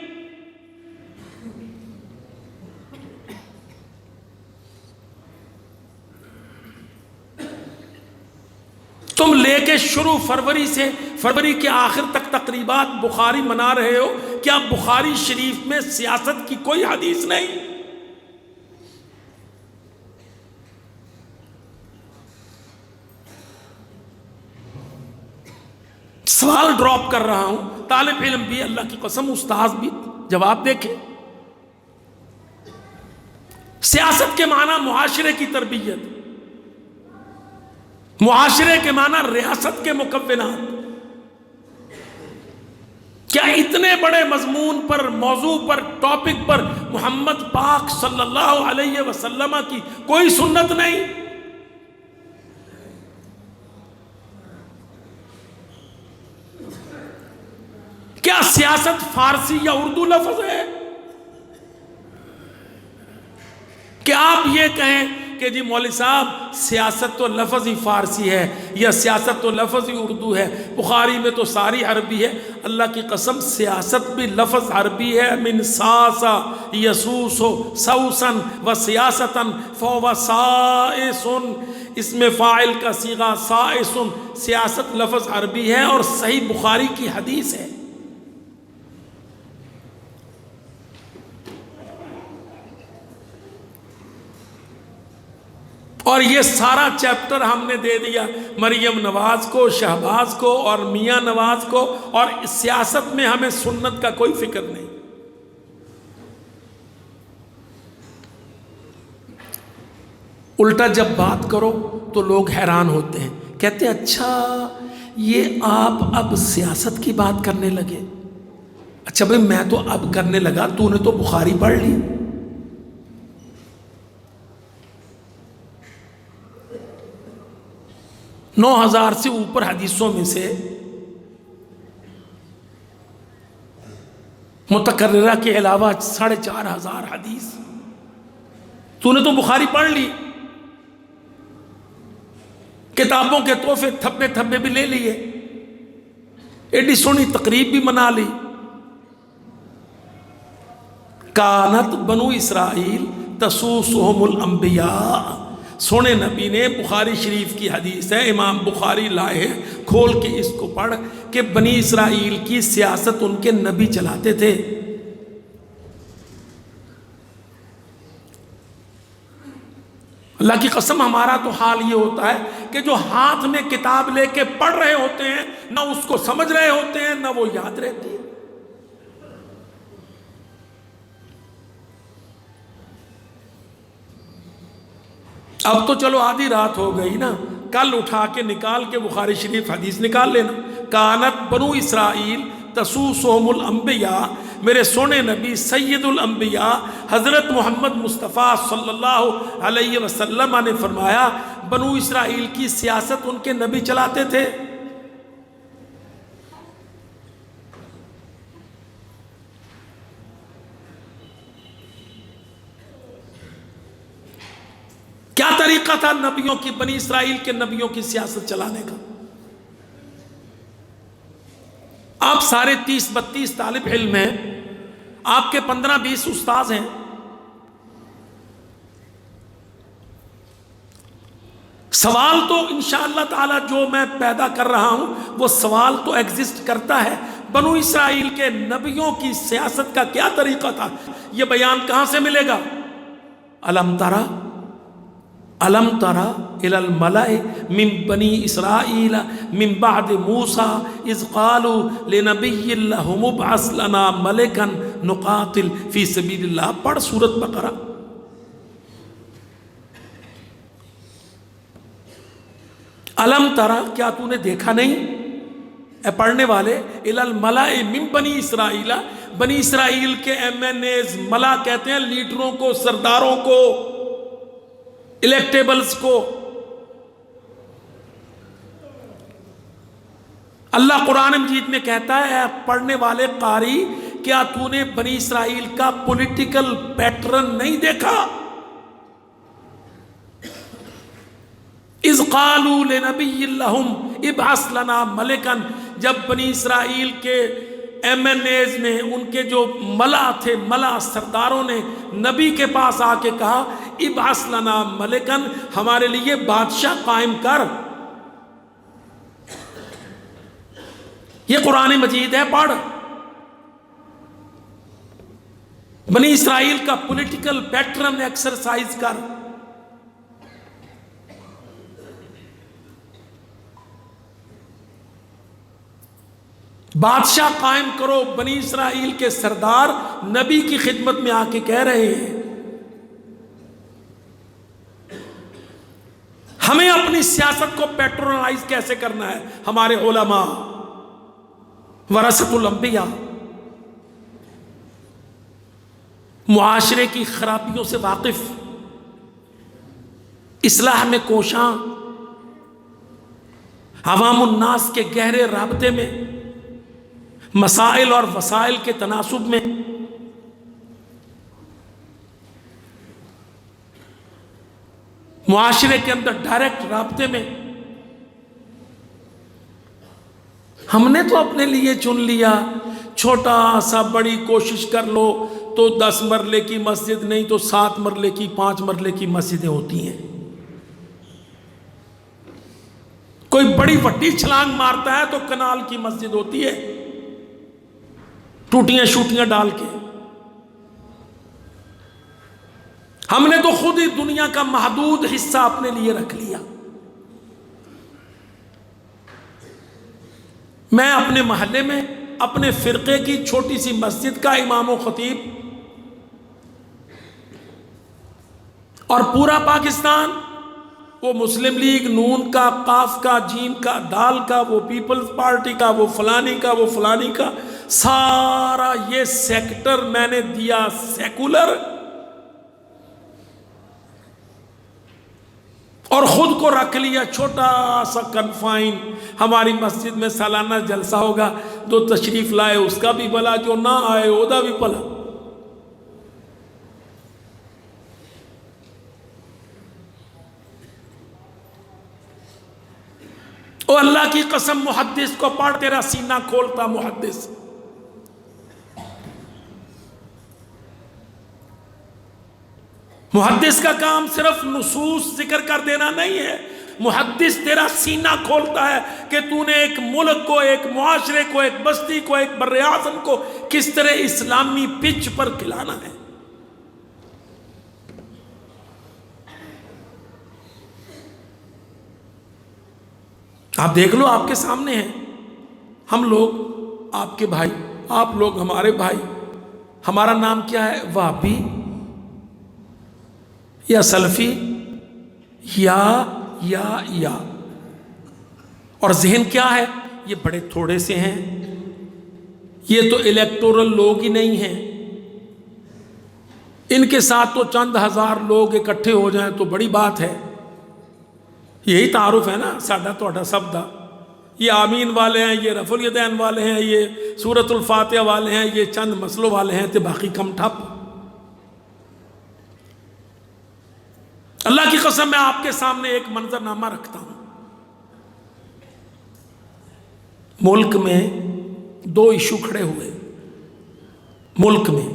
تم لے کے شروع فروری سے فروری کے آخر تک تقریبات بخاری منا رہے ہو. کیا بخاری شریف میں سیاست کی کوئی حدیث نہیں؟ سوال ڈراپ کر رہا ہوں، طالب علم بھی، اللہ کی قسم استاذ بھی جواب دیکھیں. سیاست کے معنی معاشرے کی تربیت، معاشرے کے معنی ریاست کے مکونات. کیا اتنے بڑے مضمون پر، موضوع پر، ٹاپک پر محمد پاک صلی اللہ علیہ وسلم کی کوئی سنت نہیں؟ کیا سیاست فارسی یا اردو لفظ ہے؟ کہ آپ یہ کہیں کہ جی مولوی صاحب سیاست تو لفظ ہی فارسی ہے یا سیاست تو لفظ ہی اردو ہے، بخاری میں تو ساری عربی ہے. اللہ کی قسم سیاست بھی لفظ عربی ہے، من ساسا یسوسو سوسن و سیاستن فهو سائسن، اس میں فاعل کا صیغہ سائسن، سیاست لفظ عربی ہے اور صحیح بخاری کی حدیث ہے۔ اور یہ سارا چیپٹر ہم نے دے دیا مریم نواز کو، شہباز کو اور میاں نواز کو، اور سیاست میں ہمیں سنت کا کوئی فکر نہیں۔ الٹا جب بات کرو تو لوگ حیران ہوتے ہیں، کہتے ہیں اچھا یہ آپ اب سیاست کی بات کرنے لگے؟ اچھا بھئی میں تو اب کرنے لگا، تو نے تو بخاری پڑھ لی۔ 9000 سے اوپر حدیثوں میں سے متکررہ کے علاوہ 4500 حدیث، تو نے تو بخاری پڑھ لی، کتابوں کے تحفے تھبے تھبے بھی لے لیے، ایڈی سونی تقریب بھی منا لی۔ کانت بنو اسرائیل تسوسہم الانبیاء، سونے نبی نے بخاری شریف کی حدیث ہے، امام بخاری لائے ہیں، کھول کے اس کو پڑھ کہ بنی اسرائیل کی سیاست ان کے نبی چلاتے تھے۔ اللہ کی قسم ہمارا تو حال یہ ہوتا ہے کہ جو ہاتھ میں کتاب لے کے پڑھ رہے ہوتے ہیں نہ اس کو سمجھ رہے ہوتے ہیں نہ وہ یاد رہتی ہے۔ اب تو چلو آدھی رات ہو گئی نا، کل اٹھا کے نکال کے بخاری شریف حدیث نکال لینا۔ کانت بنو اسرائیل تسوسہم الانبیاء، میرے سونے نبی سید الانبیاء حضرت محمد مصطفیٰ صلی اللہ علیہ وسلم نے فرمایا بنو اسرائیل کی سیاست ان کے نبی چلاتے تھے۔ کیا طریقہ تھا نبیوں کی، بنی اسرائیل کے نبیوں کی سیاست چلانے کا؟ آپ سارے 30-32 طالب علم ہیں، آپ کے 15-20 استاذ ہیں، سوال تو انشاءاللہ تعالی جو میں پیدا کر رہا ہوں وہ سوال تو ایگزسٹ کرتا ہے، بنو اسرائیل کے نبیوں کی سیاست کا کیا طریقہ تھا؟ یہ بیان کہاں سے ملے گا؟ الم ترى الى الملأ من بنی اسرائیل من بعد موسیٰ اذ قالوا لنبی لهم ابعث لنا ملکا نقاتل فی سبیل اللہ۔ پڑھ سورۃ بقرہ۔ الم ترى، کیا تو نے دیکھا نہیں اے پڑھنے والے، الی الملأ من بنی اسرائیل، بنی اسرائیل کے MNAs، ملا کہتے ہیں لیڈروں کو، سرداروں کو، الیکٹیبلز کو۔ اللہ قرآن مجید میں کہتا ہے اے پڑھنے والے قاری، کیا تو نے بنی اسرائیل کا پولیٹیکل پیٹرن نہیں دیکھا؟ اذ قالوا لنبی لہم ابعث لنا ملکا، جب بنی اسرائیل کے MNAs نے، ان کے جو ملا تھے، ملا سرداروں نے نبی کے پاس آ کے کہا ابعث لنا ملکا، ہمارے لیے بادشاہ قائم کر۔ یہ قرآن مجید ہے، پڑھ۔ بنی اسرائیل کا پولیٹیکل پیٹرن ایکسرسائز کر۔ بادشاہ قائم کرو۔ بنی اسرائیل کے سردار نبی کی خدمت میں آ کے کہہ رہے ہیں ہمیں اپنی سیاست کو پیٹرونائز کیسے کرنا ہے۔ ہمارے علماء ورثۃ الانبیاء معاشرے کی خرابیوں سے واقف، اصلاح میں کوشاں، عوام الناس کے گہرے رابطے میں، مسائل اور وسائل کے تناسب میں، معاشرے کے اندر ڈائریکٹ رابطے میں، ہم نے تو اپنے لیے چن لیا، چھوٹا سا بڑی کوشش کر لو تو 10 مرلے کی مسجد نہیں تو 7 مرلے کی 5 مرلے کی مسجدیں ہوتی ہیں۔ کوئی بڑی وڈی چھلانگ مارتا ہے تو کنال کی مسجد ہوتی ہے، ٹوٹیاں شوٹیاں ڈال کے۔ ہم نے تو خود ہی دنیا کا محدود حصہ اپنے لیے رکھ لیا۔ میں اپنے محلے میں اپنے فرقے کی چھوٹی سی مسجد کا امام و خطیب، اور پورا پاکستان وہ مسلم لیگ نون کا، قاف کا، جیم کا، دال کا، وہ پیپلز پارٹی کا، وہ فلانی کا، وہ فلانی کا، سارا یہ سیکٹر میں نے دیا سیکولر، اور خود کو رکھ لیا چھوٹا سا کنفائن۔ ہماری مسجد میں سالانہ جلسہ ہوگا، جو تشریف لائے اس کا بھی بھلا، جو نہ آئے اودا بھی بھلا۔ او اللہ کی قسم محدث کو پڑھ، تیرا سینہ کھولتا محدث۔ محدث کا کام صرف نصوص ذکر کر دینا نہیں ہے، محدث تیرا سینہ کھولتا ہے کہ تو نے ایک ملک کو، ایک معاشرے کو، ایک بستی کو، ایک بر اعظم کو کس طرح اسلامی پچ پر کھلانا ہے۔ آپ دیکھ لو، آپ کے سامنے ہیں، ہم لوگ آپ کے بھائی، آپ لوگ ہمارے بھائی، ہمارا نام کیا ہے؟ وہابی یا سلفی یا اور ذہن کیا ہے؟ یہ بڑے تھوڑے سے ہیں، یہ تو الیکٹورل لوگ ہی نہیں ہیں، ان کے ساتھ تو چند ہزار لوگ اکٹھے ہو جائیں تو بڑی بات ہے۔ یہی تعارف ہے نا ساڈا تہاڈا سب دا، یہ آمین والے ہیں، یہ رفع الیدین والے ہیں، یہ سورۃ الفاتحہ والے ہیں، یہ چند مسلوں والے ہیں، تے باقی کم ٹھپ۔ اللہ کی قسم میں آپ کے سامنے ایک منظرنامہ رکھتا ہوں۔ ملک میں 2 ایشو کھڑے ہوئے، ملک میں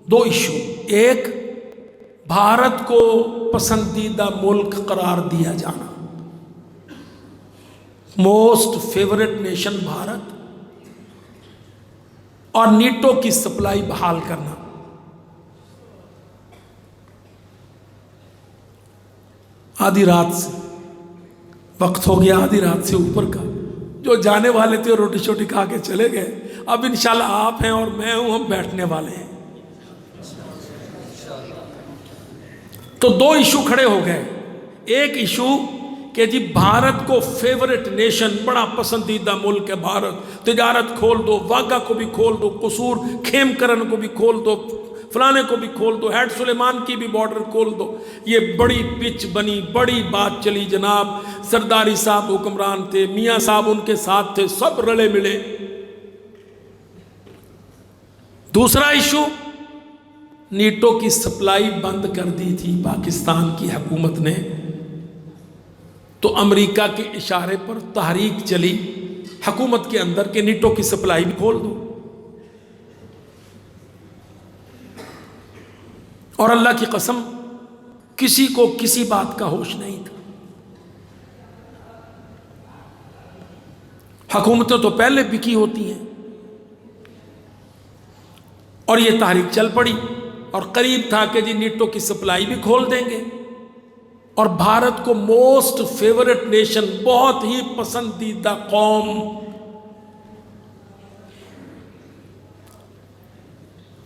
2 ایشو، ایک بھارت کو پسندیدہ ملک قرار دیا جانا، موسٹ فیورٹ نیشن بھارت، اور نیٹو کی سپلائی بحال کرنا۔ آدھی رات سے وقت ہو گیا، آدھی رات سے اوپر کا، جو جانے والے تھے روٹی شوٹی کھا کے چلے گئے، اب انشاءاللہ آپ ہیں اور میں ہوں، ہم بیٹھنے والے ہیں۔ تو 2 ایشو کھڑے ہو گئے، ایک ایشو کہ جی بھارت کو فیورٹ نیشن، بڑا پسندیدہ ملک ہے بھارت، تجارت کھول دو، واگا کو بھی کھول دو، قصور خیم کرن کو بھی کھول دو، فلانے کو بھی کھول دو، ہیڈ سلیمان کی بھی بارڈر کھول دو۔ یہ بڑی پچ بنی، بڑی بات چلی جناب، سرداری صاحب حکمران تھے، میاں صاحب ان کے ساتھ تھے، سب رلے ملے۔ دوسرا ایشو، نیٹو کی سپلائی بند کر دی تھی پاکستان کی حکومت نے، تو امریکہ کے اشارے پر تحریک چلی حکومت کے اندر کہ نیٹو کی سپلائی بھی کھول دو، اور اللہ کی قسم کسی کو کسی بات کا ہوش نہیں تھا۔ حکومتیں تو پہلے بکی ہوتی ہیں، اور یہ تحریک چل پڑی، اور قریب تھا کہ جی نیٹو کی سپلائی بھی کھول دیں گے، اور بھارت کو موسٹ فیورٹ نیشن، بہت ہی پسندیدہ قوم۔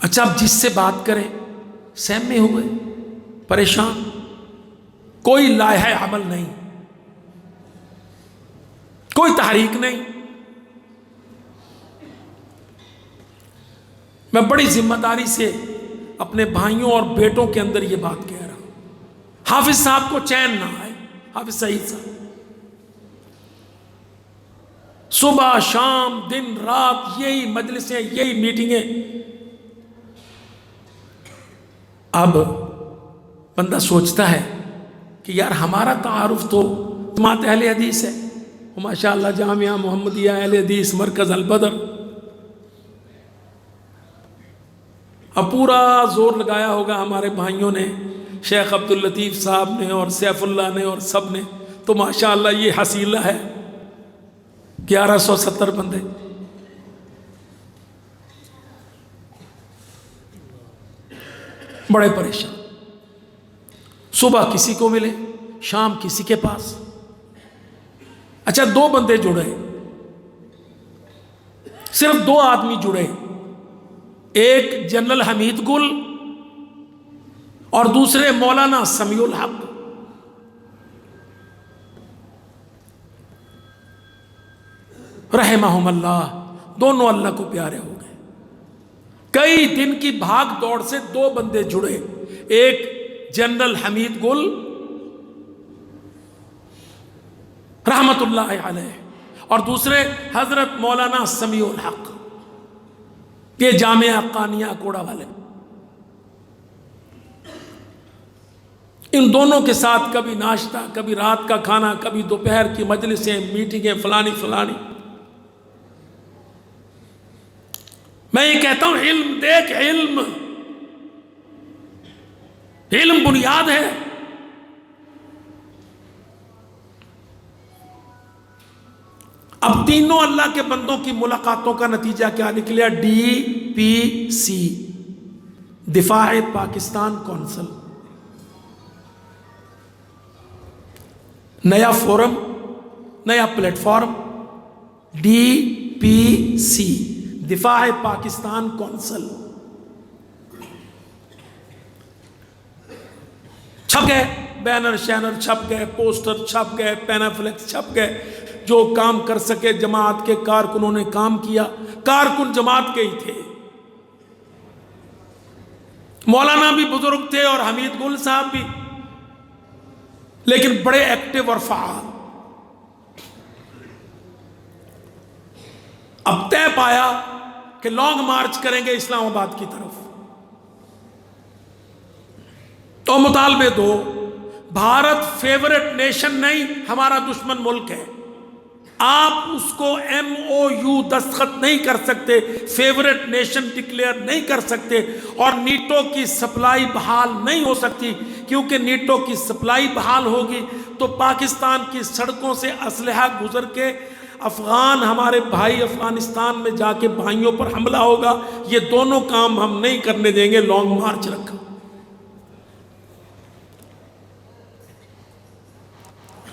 اچھا، اب جس سے بات کریں سہمے ہوئے، پریشان، کوئی لائحہ عمل نہیں، کوئی تحریک نہیں۔ میں بڑی ذمہ داری سے اپنے بھائیوں اور بیٹوں کے اندر یہ بات کہہ رہا ہوں، حافظ صاحب کو چین نہ آئے، حافظ سعید صاحب صبح شام دن رات یہی مجلسیں، یہی میٹنگیں۔ اب بندہ سوچتا ہے کہ یار ہمارا تعارف تو جماعت اہل حدیث ہے، ماشاء اللہ جامعہ محمدیہ اہل حدیث مرکز البدر، اب پورا زور لگایا ہوگا ہمارے بھائیوں نے، شیخ عبداللطیف صاحب نے اور سیف اللہ نے اور سب نے، تو ماشاء اللہ یہ حصیلہ ہے 1170 بندے۔ بڑے پریشان، صبح کسی کو ملے، شام کسی کے پاس۔ اچھا 2 بندے جڑے، صرف 2 آدمی جڑے، ایک جنرل حمید گل اور دوسرے مولانا سمیع الحق۔ رحمہم اللہ، دونوں اللہ کو پیارے ہو گئے۔ کئی دن کی بھاگ دوڑ سے 2 بندے جڑے، ایک جنرل حمید گل رحمت اللہ علیہ اور دوسرے حضرت مولانا سمیع الحق، یہ جامعہ حقانیہ کوڑا والے۔ ان دونوں کے ساتھ کبھی ناشتہ، کبھی رات کا کھانا، کبھی دوپہر کی مجلسیں، میٹنگیں، فلانی فلانی۔ میں یہ کہتا ہوں علم دیکھ، علم بنیاد ہے۔ اب تینوں اللہ کے بندوں کی ملاقاتوں کا نتیجہ کیا نکلیا؟ DPC، دفاع پاکستان کونسل، نیا فورم، نیا پلیٹ فارم، DPC، دفاع پاکستان کونسل۔ چھپ گئے بینر شینر، چھپ گئے پوسٹر، چھپ گئے پینافلیکس، چھپ گئے۔ جو کام کر سکے جماعت کے کارکنوں نے کام کیا، کارکن جماعت کے ہی تھے۔ مولانا بھی بزرگ تھے اور حمید گل صاحب بھی، لیکن بڑے ایکٹیو اور فعال۔ اب طے پایا کہ لانگ مارچ کریں گے اسلام آباد کی طرف۔ تو مطالبے 2، بھارت فیورٹ نیشن نہیں، ہمارا دشمن ملک ہے، آپ اس کو MOU دستخط نہیں کر سکتے، فیورٹ نیشن ڈکلیئر نہیں کر سکتے، اور نیٹو کی سپلائی بحال نہیں ہو سکتی، کیونکہ نیٹو کی سپلائی بحال ہوگی تو پاکستان کی سڑکوں سے اسلحہ گزر کے افغان ہمارے بھائی افغانستان میں جا کے بھائیوں پر حملہ ہوگا۔ یہ دونوں کام ہم نہیں کرنے دیں گے۔ لانگ مارچ رکھا،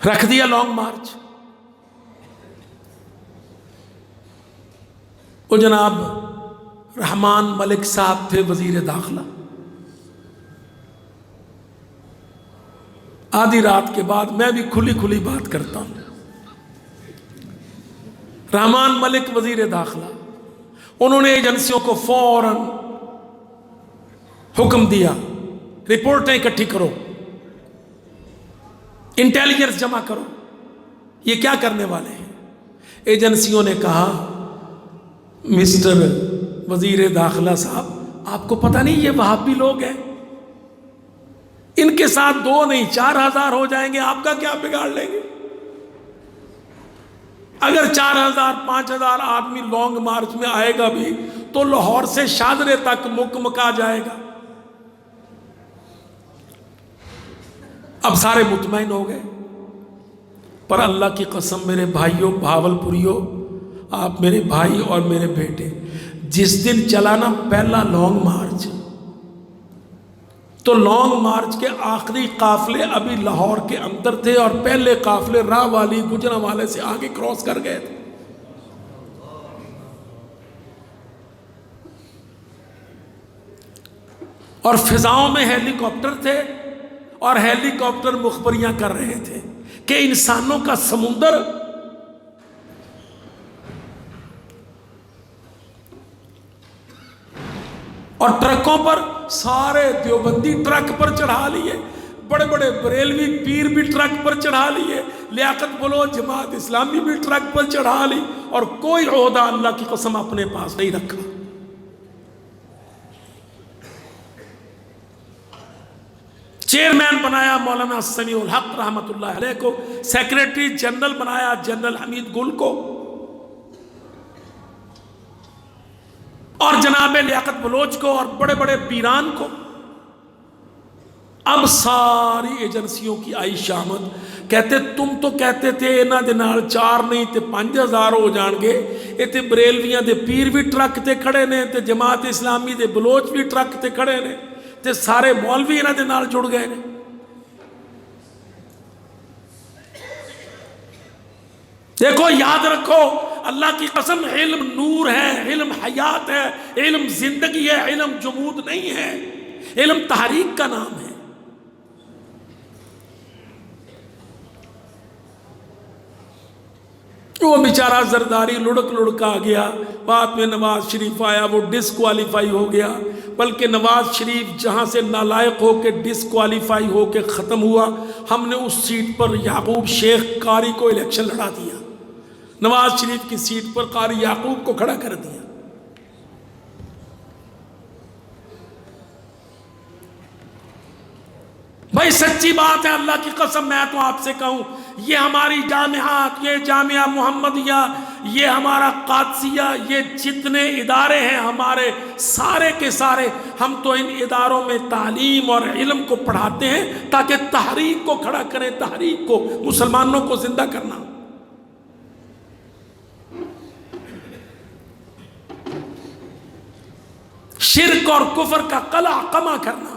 رکھ دیا لانگ مارچ۔ وہ جناب رحمان ملک صاحب تھے وزیر داخلہ۔ آدھی رات کے بعد میں بھی کھلی بات کرتا ہوں، رحمان ملک وزیر داخلہ، انہوں نے ایجنسیوں کو فوراً حکم دیا، رپورٹیں اکٹھی کرو، انٹیلیجنس جمع کرو، یہ کیا کرنے والے ہیں۔ ایجنسیوں نے کہا مسٹر وزیر داخلہ صاحب، آپ کو پتہ نہیں یہ وہابی لوگ ہیں، ان کے ساتھ 2 نہیں 4000 ہو جائیں گے، آپ کا کیا بگاڑ لیں گے؟ اگر 4000 5000 آدمی لانگ مارچ میں آئے گا بھی تو لاہور سے شاہدرے تک مکا جائے گا۔ اب سارے مطمئن ہو گئے، پر اللہ کی قسم میرے بھائیوں بھاولپوریوں، آپ میرے بھائی اور میرے بیٹے، جس دن چلا نا پہلا لانگ مارچ، تو لانگ مارچ کے آخری قافلے ابھی لاہور کے اندر تھے اور پہلے قافلے راہ والی گجرانوالے سے آگے کراس کر گئے تھے۔ اور فضاؤں میں ہیلی کاپٹر تھے اور ہیلی کاپٹر مخبریاں کر رہے تھے کہ انسانوں کا سمندر اور ٹرکوں پر سارے دیوبندی ٹرک پر چڑھا لیے، بڑے بڑے بریلوی پیر بھی ٹرک پر چڑھا لیے، لیاقت بلوچ جماعت اسلامی بھی ٹرک پر چڑھا لی، اور کوئی عہدہ اللہ کی قسم اپنے پاس نہیں رکھا۔ چیئرمین بنایا مولانا سمیع الحق رحمۃ اللہ علیہ کو، سیکریٹری جنرل بنایا جنرل حمید گل کو، اور جناب لیاقت بلوچ کو، اور بڑے بڑے پیران کو۔ اب ساری ایجنسیوں کی آئی شامت، کہتے تم تو کہتے تھے انہاں دے نال 4 نہیں تے 5000 ہو جان گے، ایتھے بریلویاں دے پیر بھی ٹرک تے کھڑے نے تے جماعت اسلامی دے بلوچ بھی ٹرک تے کھڑے نے تے سارے مولوی انہاں دے نال جڑ گئے نے۔ دیکھو یاد رکھو، اللہ کی قسم، علم نور ہے، علم حیات ہے، علم زندگی ہے، علم جمود نہیں ہے، علم تحریک کا نام ہے۔ وہ بیچارہ زرداری لڑک لڑکا گیا، بعد میں نواز شریف آیا، وہ ڈسکوالیفائی ہو گیا، بلکہ نواز شریف جہاں سے نالائق ہو کے ڈسکوالیفائی ہو کے ختم ہوا، ہم نے اس سیٹ پر یعقوب شیخ قاری کو الیکشن لڑا دیا، نواز شریف کی سیٹ پر قاری یعقوب کو کھڑا کر دیا۔ بھائی سچی بات ہے، اللہ کی قسم میں تو آپ سے کہوں، یہ ہماری جامعات، یہ جامعہ محمدیہ، یہ ہمارا قادسیہ، یہ جتنے ادارے ہیں ہمارے سارے کے سارے، ہم تو ان اداروں میں تعلیم اور علم کو پڑھاتے ہیں تاکہ تحریک کو کھڑا کریں، تحریک کو، مسلمانوں کو زندہ کرنا۔ شرک اور کفر کا قلع قمع کرنا۔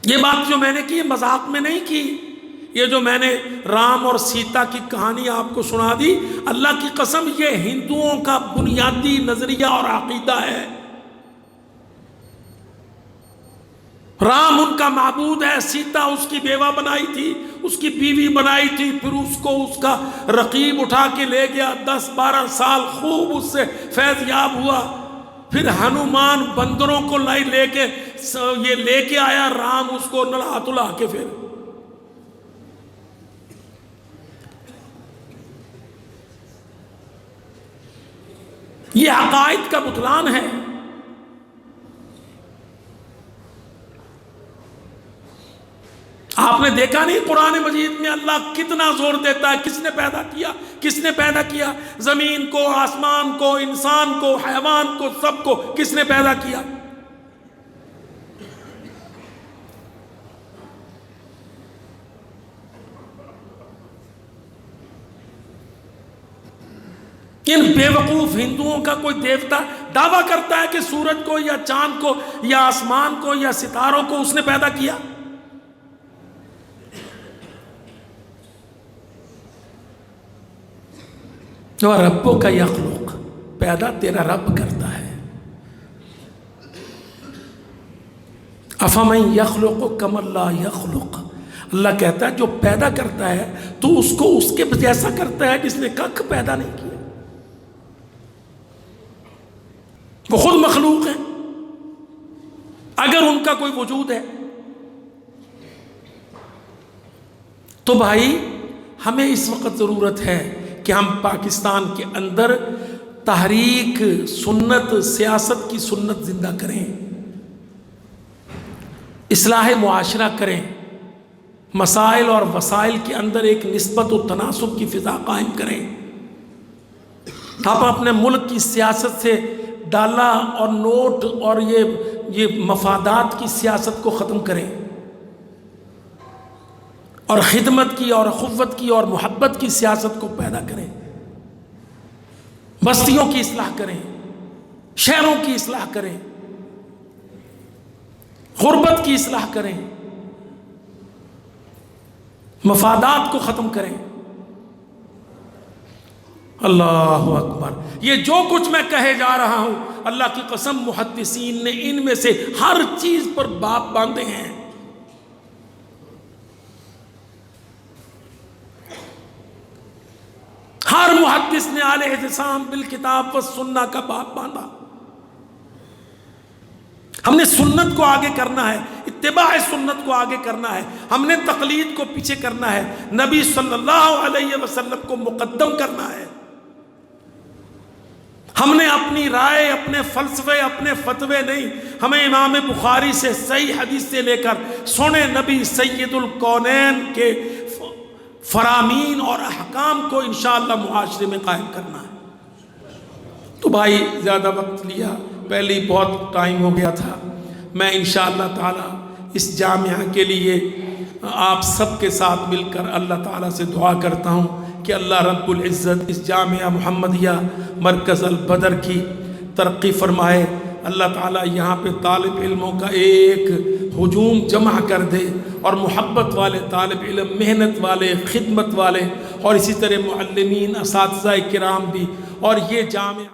یہ بات جو میں نے کی مذاق میں نہیں کی، یہ جو میں نے رام اور سیتا کی کہانی آپ کو سنا دی، اللہ کی قسم یہ ہندوؤں کا بنیادی نظریہ اور عقیدہ ہے۔ رام ان کا معبود ہے، سیتا اس کی بیوہ بنائی تھی، اس کی بیوی بنائی تھی، پھر اس کو اس کا رقیب اٹھا کے لے گیا، 10-12 سال خوب اس سے فیض یاب ہوا، پھر ہنومان بندروں کو لے کے یہ لے کے آیا، رام اس کو نلا تلا کے پھر یہ عقائد کا بطلان ہے۔ آپ نے دیکھا نہیں قرآن مجید میں اللہ کتنا زور دیتا ہے، کس نے پیدا کیا، کس نے پیدا کیا، زمین کو، آسمان کو، انسان کو، حیوان کو، سب کو کس نے پیدا کیا۔ ان بے وقوف ہندوؤں کا کوئی دیوتا دعویٰ کرتا ہے کہ سورج کو یا چاند کو یا آسمان کو یا ستاروں کو اس نے پیدا کیا۔ جو ربوں کا یخلق، پیدا تیرا رب کرتا ہے۔ افمن یخلق کمن لا یخلق، اللہ کہتا ہے جو پیدا کرتا ہے تو اس کو اس کے جیسا کرتا ہے جس نے ککھ پیدا نہیں کیا۔ وہ خود مخلوق ہیں، اگر ان کا کوئی وجود ہے تو بھائی ہمیں اس وقت ضرورت ہے کہ ہم پاکستان کے اندر تحریک سنت، سیاست کی سنت زندہ کریں، اصلاح معاشرہ کریں، مسائل اور وسائل کے اندر ایک نسبت و تناسب کی فضا قائم کریں۔ آپ اپنے ملک کی سیاست سے ڈالا اور نوٹ اور یہ مفادات کی سیاست کو ختم کریں، اور خدمت کی اور اخوت کی اور محبت کی سیاست کو پیدا کریں، بستیوں کی اصلاح کریں، شہروں کی اصلاح کریں، غربت کی اصلاح کریں، مفادات کو ختم کریں۔ اللہ اکبر، یہ جو کچھ میں کہے جا رہا ہوں اللہ کی قسم محدثین نے ان میں سے ہر چیز پر باب باندھے ہیں۔ ہر محدث نے اہل اعتصام بالکتاب والسنہ کا باب باندھا۔ ہم نے سنت کو آگے کرنا ہے، اتباع سنت کو آگے کرنا ہے، ہم نے تقلید کو پیچھے کرنا ہے، نبی صلی اللہ علیہ وسلم کو مقدم کرنا ہے۔ ہم نے اپنی رائے، اپنے فلسفے، اپنے فتوے نہیں، ہمیں امام بخاری سے صحیح حدیث سے لے کر سونے نبی سید الکونین کے فرامین اور احکام کو انشاءاللہ معاشرے میں قائم کرنا ہے۔ تو بھائی زیادہ وقت لیا، پہلے ہی بہت ٹائم ہو گیا تھا۔ میں انشاءاللہ تعالی اس جامعہ کے لیے آپ سب کے ساتھ مل کر اللہ تعالیٰ سے دعا کرتا ہوں کہ اللہ رب العزت اس جامعہ محمدیہ مرکز البدر کی ترقی فرمائے۔ اللہ تعالیٰ یہاں پہ طالب علموں کا ایک ہجوم جمع کر دے، اور محبت والے طالب علم، محنت والے، خدمت والے، اور اسی طرح معلمین، اساتذہ کرام بھی، اور یہ جامعہ